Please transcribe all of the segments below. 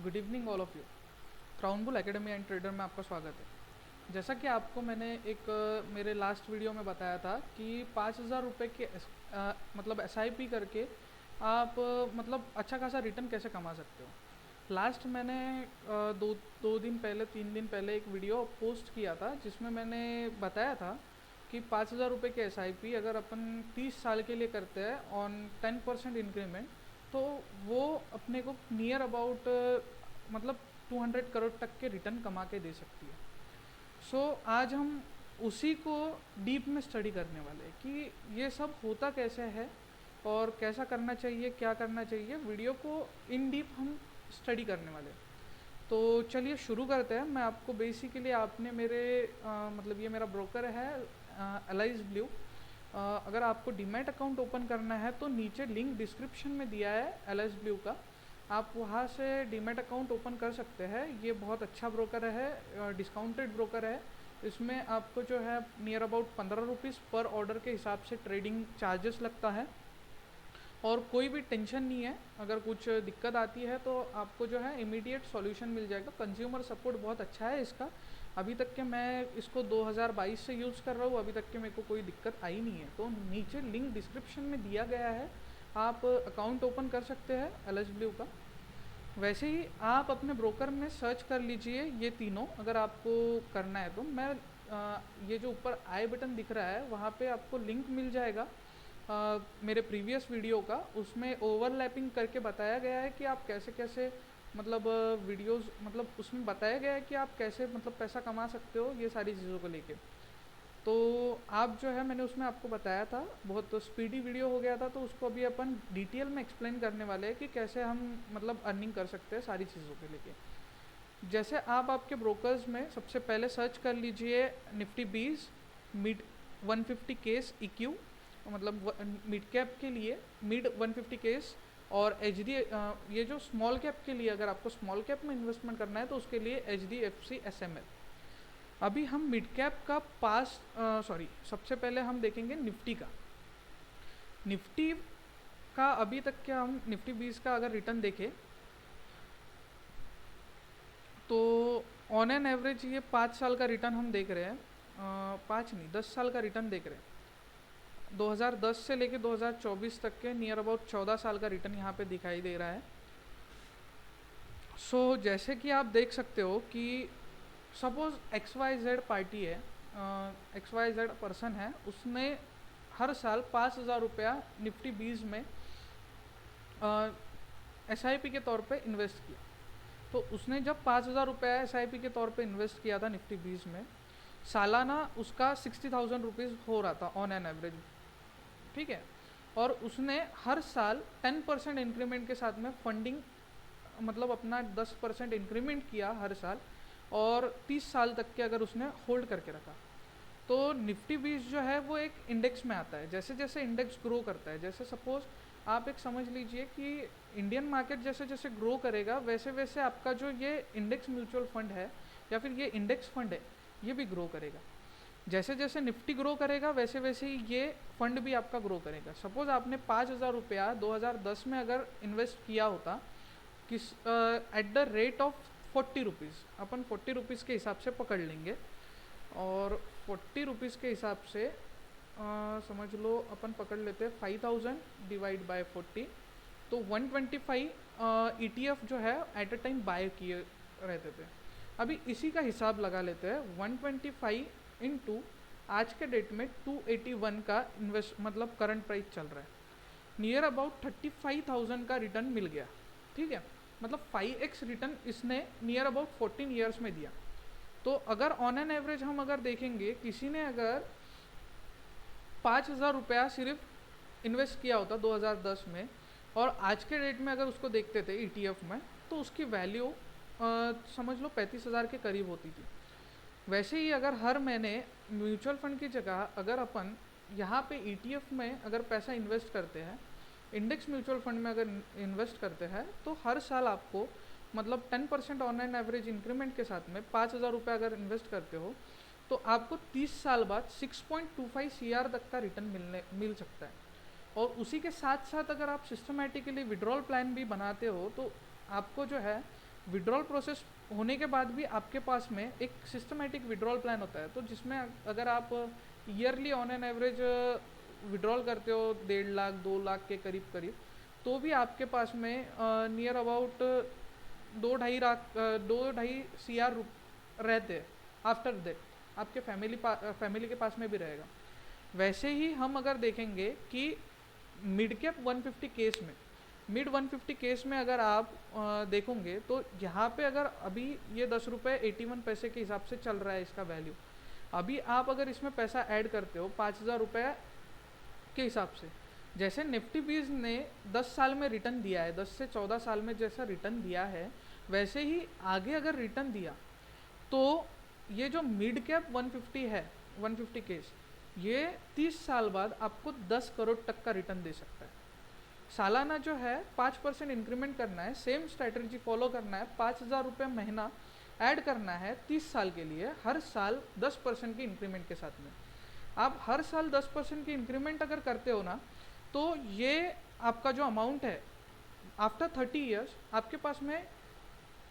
Good evening all of you. Crown bull academy and trader में आपका स्वागत है। जैसा कि आपको मैंने मेरे लास्ट वीडियो में बताया था कि 5,000 रुपये के मतलब SIP करके आप मतलब अच्छा खासा रिटर्न कैसे कमा सकते हो। लास्ट मैंने दो दिन पहले 3 दिन पहले एक वीडियो पोस्ट किया था जिसमें मैंने बताया था कि 5,000 रुपये के SIP अगर अपन 30 साल के लिए करते हैं ऑन 10% इंक्रीमेंट, तो वो अपने को नियर अबाउट मतलब 200 करोड़ तक के रिटर्न कमा के दे सकती है। आज हम उसी को डीप में स्टडी करने वाले हैं कि ये सब होता कैसे है और कैसा करना चाहिए, क्या करना चाहिए। वीडियो को इन डीप हम स्टडी करने वाले हैं। तो चलिए शुरू करते हैं। मैं आपको बेसिकली आपने मेरे मतलब ये मेरा ब्रोकर है एलाइज ब्लू। अगर आपको डीमैट अकाउंट ओपन करना है तो नीचे लिंक डिस्क्रिप्शन में दिया है एलाइज ब्लू का, आप वहाँ से डीमैट अकाउंट ओपन कर सकते हैं। ये बहुत अच्छा ब्रोकर है, डिस्काउंटेड ब्रोकर है। इसमें आपको जो है नियर अबाउट 15 रुपीज़ पर ऑर्डर के हिसाब से ट्रेडिंग चार्जेस लगता है और कोई भी टेंशन नहीं है। अगर कुछ दिक्कत आती है तो आपको जो है इमीडिएट सॉल्यूशन मिल जाएगा। कंज्यूमर सपोर्ट बहुत अच्छा है इसका। अभी तक के मैं इसको 2022 से यूज़ कर रहा हूँ, अभी तक के मेरे को कोई दिक्कत आई नहीं है। तो नीचे लिंक डिस्क्रिप्शन में दिया गया है, आप अकाउंट ओपन कर सकते हैं LSW का। वैसे ही आप अपने ब्रोकर में सर्च कर लीजिए ये तीनों, अगर आपको करना है तो। ये जो ऊपर आई बटन दिख रहा है वहाँ पे आपको लिंक मिल जाएगा मेरे प्रीवियस वीडियो का। उसमें ओवरलैपिंग करके बताया गया है कि आप कैसे कैसे मतलब वीडियोस मतलब उसमें बताया गया है कि आप कैसे मतलब पैसा कमा सकते हो, ये सारी चीज़ों को लेके। तो आप जो है मैंने उसमें आपको बताया था, बहुत स्पीडी वीडियो हो गया था, तो उसको अभी अपन डिटेल में एक्सप्लेन करने वाले हैं कि कैसे हम मतलब अर्निंग कर सकते हैं सारी चीज़ों के लेके। जैसे आप आपके ब्रोकर्स में सबसे पहले सर्च कर लीजिए निफ्टी 20 मिड 150 केस EQ, मतलब मिड कैप के लिए मिड 150 केस, और ये जो स्मॉल कैप के लिए, अगर आपको स्मॉल कैप में इन्वेस्टमेंट करना है तो उसके लिए HDFC SML। अभी हम मिड कैप का सबसे पहले हम देखेंगे निफ्टी का। निफ्टी का अभी तक क्या, हम निफ्टी 20 का अगर रिटर्न देखें तो ऑन एन एवरेज ये 5 साल का रिटर्न हम देख रहे हैं, 5 नहीं 10 साल का रिटर्न देख रहे हैं। 2010 से लेके 2024 तक के नियर अबाउट 14 साल का रिटर्न यहाँ पे दिखाई दे रहा है। जैसे कि आप देख सकते हो कि सपोज XYZ पार्टी है, XYZ पर्सन है, उसने हर साल 5,000 रुपया निफ्टी 20 में SIP के तौर पे इन्वेस्ट किया। तो उसने जब 5,000 रुपया SIP के तौर पे इन्वेस्ट किया था निफ्टी 20 में, सालाना उसका 60,000 रुपीज़ हो रहा था ऑन एन एवरेज, ठीक है। और उसने हर साल 10% इंक्रीमेंट के साथ में फंडिंग मतलब अपना 10% इंक्रीमेंट किया हर साल, और 30 साल तक के अगर उसने होल्ड करके रखा। तो निफ्टी 20 जो है वो एक इंडेक्स में आता है। जैसे जैसे इंडेक्स ग्रो करता है, जैसे सपोज आप एक समझ लीजिए कि इंडियन मार्केट जैसे जैसे ग्रो करेगा वैसे वैसे आपका जो ये इंडेक्स म्यूचुअल फंड है या फिर ये इंडेक्स फंड है ये भी ग्रो करेगा। जैसे जैसे निफ्टी ग्रो करेगा वैसे वैसे ही ये फंड भी आपका ग्रो करेगा। सपोज आपने 5,000 रुपया 2010 में अगर इन्वेस्ट किया होता किस at the rate of 40 rupees, upon 40 rupees के हिसाब से पकड़ लेंगे, और 40 रुपीज़ के हिसाब से समझ लो अपन पकड़ लेते हैं 5,000 डिवाइड बाय 40, तो 125 ETF जो है एट अ टाइम बाय किए रहते थे। अभी इसी का हिसाब लगा लेते हैं, 125 इंटू आज के डेट में 281 का इन्वेस्ट मतलब करंट प्राइस चल रहा है, नियर अबाउट 35,000 का रिटर्न मिल गया, ठीक है। मतलब 5x रिटर्न इसने नियर अबाउट 14 ईयर्स में दिया। तो अगर ऑन एन एवरेज हम अगर देखेंगे, किसी ने अगर 5,000 रुपया सिर्फ इन्वेस्ट किया होता 2010 में, और आज के डेट में अगर उसको देखते थे ETF में, तो उसकी वैल्यू समझ लो 35,000 के करीब होती थी। वैसे ही अगर हर महीने म्यूचुअल फंड की जगह अगर अपन यहाँ पे ETF में अगर पैसा इन्वेस्ट करते हैं, इंडेक्स म्यूचुअल फंड में अगर इन्वेस्ट करते हैं, तो हर साल आपको मतलब 10% ऑन एन एवरेज इंक्रीमेंट के साथ में 5,000 रुपये अगर इन्वेस्ट करते हो तो आपको 30 साल बाद 6.25 CR तक का रिटर्न मिल सकता है। और उसी के साथ साथ अगर आप सिस्टमेटिकली विड्रॉल प्लान भी बनाते हो तो आपको जो है विड्रॉल प्रोसेस होने के बाद भी आपके पास में एक सिस्टमेटिक विड्रॉल प्लान होता है, तो जिसमें अगर आप yearly on an average withdrawal करते हो 1.5 लाख 2 लाख के करीब करीब, तो भी आपके पास में नियर अबाउट 2-2.5 CR रहते हैं आफ्टर दैट। आपके फैमिली के पास में भी रहेगा। वैसे ही हम अगर देखेंगे कि मिड कैप 150 केस में, मिड 150 केस में अगर आप देखोगे तो यहाँ पे अगर अभी ये 10 रुपये 81 पैसे के हिसाब से चल रहा है इसका वैल्यू। अभी आप अगर इसमें पैसा ऐड करते हो 5,000 रुपये के हिसाब से, जैसे निफ्टी 20 ने 10 साल में रिटर्न दिया है, 10 से 14 साल में जैसा रिटर्न दिया है, वैसे ही आगे अगर रिटर्न दिया तो ये जो मिड कैप 150 है, 150 केस, ये 30 साल बाद आपको 10 करोड़ तक का रिटर्न दे सकता है। सालाना जो है 5% इंक्रीमेंट करना है, सेम स्ट्रैटेजी फॉलो करना है, 5,000 रुपये महीना ऐड करना है 30 साल के लिए, हर साल 10% की इंक्रीमेंट के साथ में। आप हर साल 10% की इंक्रीमेंट अगर करते हो ना, तो ये आपका जो अमाउंट है आफ्टर 30 ईयर्स आपके पास में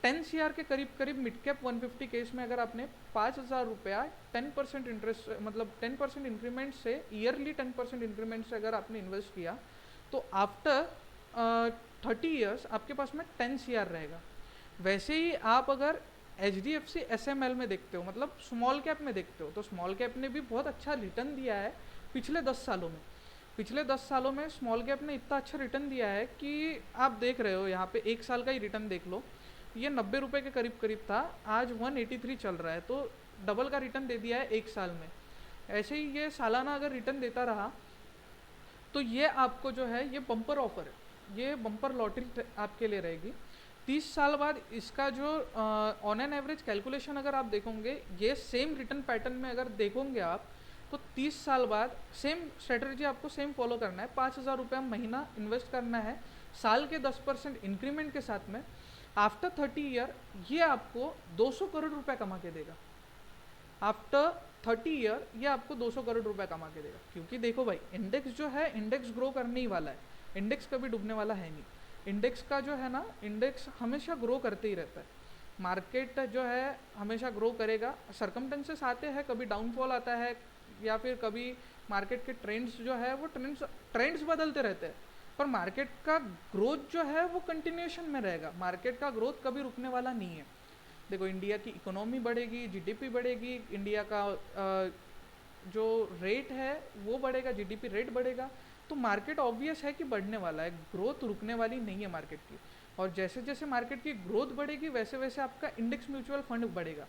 10 CR के करीब करीब मिड कैप 150 केस में अगर आपने 5,000 रुपया 10% इंटरेस्ट, मतलब 10% इंक्रीमेंट से, ईयरली 10% इंक्रीमेंट से अगर आपने इन्वेस्ट किया, तो आफ्टर 30 ईयर्स आपके पास में 10 CR रहेगा। वैसे ही आप अगर HDFC SML में देखते हो, मतलब स्मॉल कैप में देखते हो, तो स्मॉल कैप ने भी बहुत अच्छा रिटर्न दिया है पिछले 10 सालों में। पिछले 10 सालों में स्मॉल कैप ने इतना अच्छा रिटर्न दिया है कि आप देख रहे हो यहाँ पे 1 साल का ही रिटर्न देख लो, ये 90 रुपये के करीब करीब था, आज 183 चल रहा है, तो डबल का रिटर्न दे दिया है 1 साल में। ऐसे ही ये सालाना अगर रिटर्न देता रहा तो ये आपको जो है ये बम्पर ऑफर है, ये बम्पर लॉटरी आपके लिए रहेगी। 30 साल बाद इसका जो ऑन एन एवरेज कैलकुलेशन अगर आप देखोगे, ये सेम रिटर्न पैटर्न में अगर देखोगे आप, तो 30 साल बाद सेम स्ट्रेटजी आपको सेम फॉलो करना है। 5,000 रुपये महीना इन्वेस्ट करना है, साल के 10% इंक्रीमेंट के साथ में। आफ्टर 30 ईयर ये आपको 200 करोड़ रुपए कमा के देगा। आफ्टर 30 ईयर ये आपको 200 करोड़ रुपए कमा के देगा। क्योंकि देखो भाई, इंडेक्स जो है, इंडेक्स ग्रो करने ही वाला है, इंडेक्स कभी डूबने वाला है नहीं। इंडेक्स का जो है ना, इंडेक्स हमेशा ग्रो करते ही रहता है। मार्केट जो है हमेशा ग्रो करेगा, सरकमटेंसेस आते हैं, कभी डाउनफॉल आता है, या फिर कभी मार्केट के ट्रेंड्स जो है वो ट्रेंड्स बदलते रहते हैं, पर मार्केट का ग्रोथ जो है वो कंटिन्यूएशन में रहेगा। मार्केट का ग्रोथ कभी रुकने वाला नहीं है। देखो, इंडिया की इकोनॉमी बढ़ेगी, जीडीपी बढ़ेगी, इंडिया का जो रेट है वो बढ़ेगा, जीडीपी रेट बढ़ेगा, तो मार्केट ऑब्वियस है कि बढ़ने वाला है, ग्रोथ रुकने वाली नहीं है मार्केट की। और जैसे जैसे मार्केट की ग्रोथ बढ़ेगी वैसे वैसे आपका इंडेक्स म्यूचुअल फंड बढ़ेगा।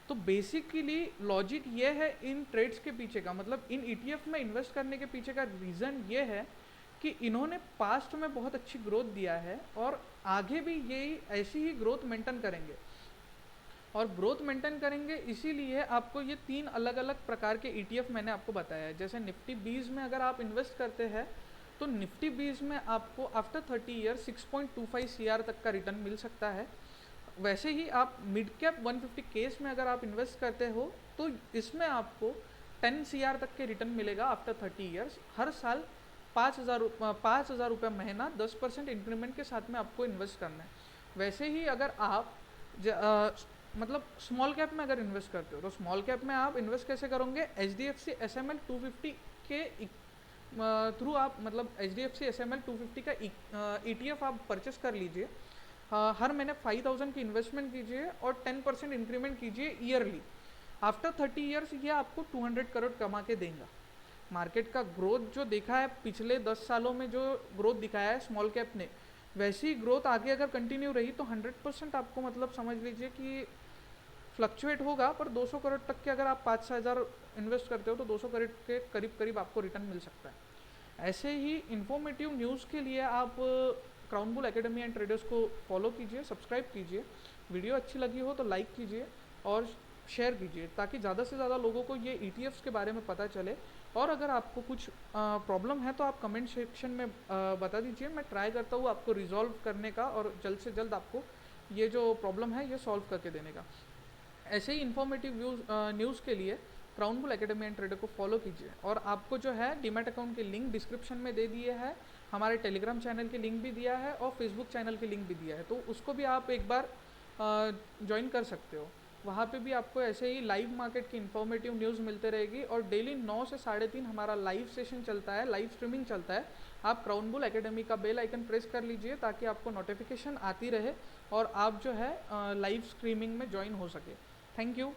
तो बेसिकली लॉजिक ये है इन ट्रेड्स के पीछे का, मतलब इन ETF में इन्वेस्ट करने के पीछे का रीज़न ये है कि इन्होंने पास्ट में बहुत अच्छी ग्रोथ दिया है और आगे भी यही ऐसी ही ग्रोथ मेंटेन करेंगे। और ग्रोथ मेंटेन करेंगे इसीलिए आपको ये 3 अलग अलग प्रकार के ETF मैंने आपको बताया है। जैसे निफ्टी 20 में अगर आप इन्वेस्ट करते हैं तो निफ्टी 20 में आपको आफ्टर 30 ईयर 6.25 CR तक का रिटर्न मिल सकता है। वैसे ही आप मिड कैप 150 केस में अगर आप इन्वेस्ट करते हो तो इसमें आपको 10 CR तक के रिटर्न मिलेगा आफ्टर 30 ईयर्स। हर साल 5,000 रुपये महीना 10% इंक्रीमेंट के साथ में आपको इन्वेस्ट करना है। वैसे ही अगर आप मतलब स्मॉल कैप में अगर इन्वेस्ट करते हो तो स्मॉल कैप में आप इन्वेस्ट कैसे करोगे, HDFC SML 250 के थ्रू आप, मतलब HDFC SML 250 का ETF आप परचेस कर लीजिए। हर महीने 5,000 की इन्वेस्टमेंट कीजिए और 10% इंक्रीमेंट कीजिए ईयरली। आफ्टर 30 ईयर्स ये आपको 200 करोड़ कमा के देगा। मार्केट का ग्रोथ जो देखा है पिछले 10 सालों में, जो ग्रोथ दिखाया है स्मॉल कैप ने, वैसी ग्रोथ आगे अगर कंटिन्यू रही तो 100% आपको, मतलब समझ लीजिए कि फ्लक्चुएट होगा, पर 200 करोड़ तक के अगर आप 5,000 इन्वेस्ट करते हो तो 200 करोड़ के करीब करीब आपको रिटर्न मिल सकता है। ऐसे ही इन्फॉर्मेटिव न्यूज़ के लिए आप crown bull academy and traders को फॉलो कीजिए, सब्सक्राइब कीजिए। वीडियो अच्छी लगी हो तो लाइक कीजिए और शेयर कीजिए ताकि ज़्यादा से ज़्यादा लोगों को ये ETFs के बारे में पता चले। और अगर आपको कुछ प्रॉब्लम है तो आप कमेंट सेक्शन में बता दीजिए, मैं ट्राई करता हूँ आपको रिजॉल्व करने का और जल्द से जल्द आपको ये जो प्रॉब्लम है ये सॉल्व करके देने का। ऐसे ही इन्फॉर्मेटिव न्यूज़ के लिए crown bull academy and trader को फॉलो कीजिए। और आपको जो है डीमैट अकाउंट के लिंक डिस्क्रिप्शन में दे दिए है, हमारे टेलीग्राम चैनल के लिंक भी दिया है और फेसबुक चैनल के लिंक भी दिया है, तो उसको भी आप एक बार ज्वाइन कर सकते हो। वहाँ पे भी आपको ऐसे ही लाइव मार्केट की इन्फॉर्मेटिव न्यूज़ मिलते रहेगी और डेली 9 से 3:30 हमारा लाइव सेशन चलता है, लाइव स्ट्रीमिंग चलता है। आप क्राउन बुल एकेडमी का बेल आइकन प्रेस कर लीजिए ताकि आपको नोटिफिकेशन आती रहे और आप जो है लाइव स्ट्रीमिंग में ज्वाइन हो सके। Thank you.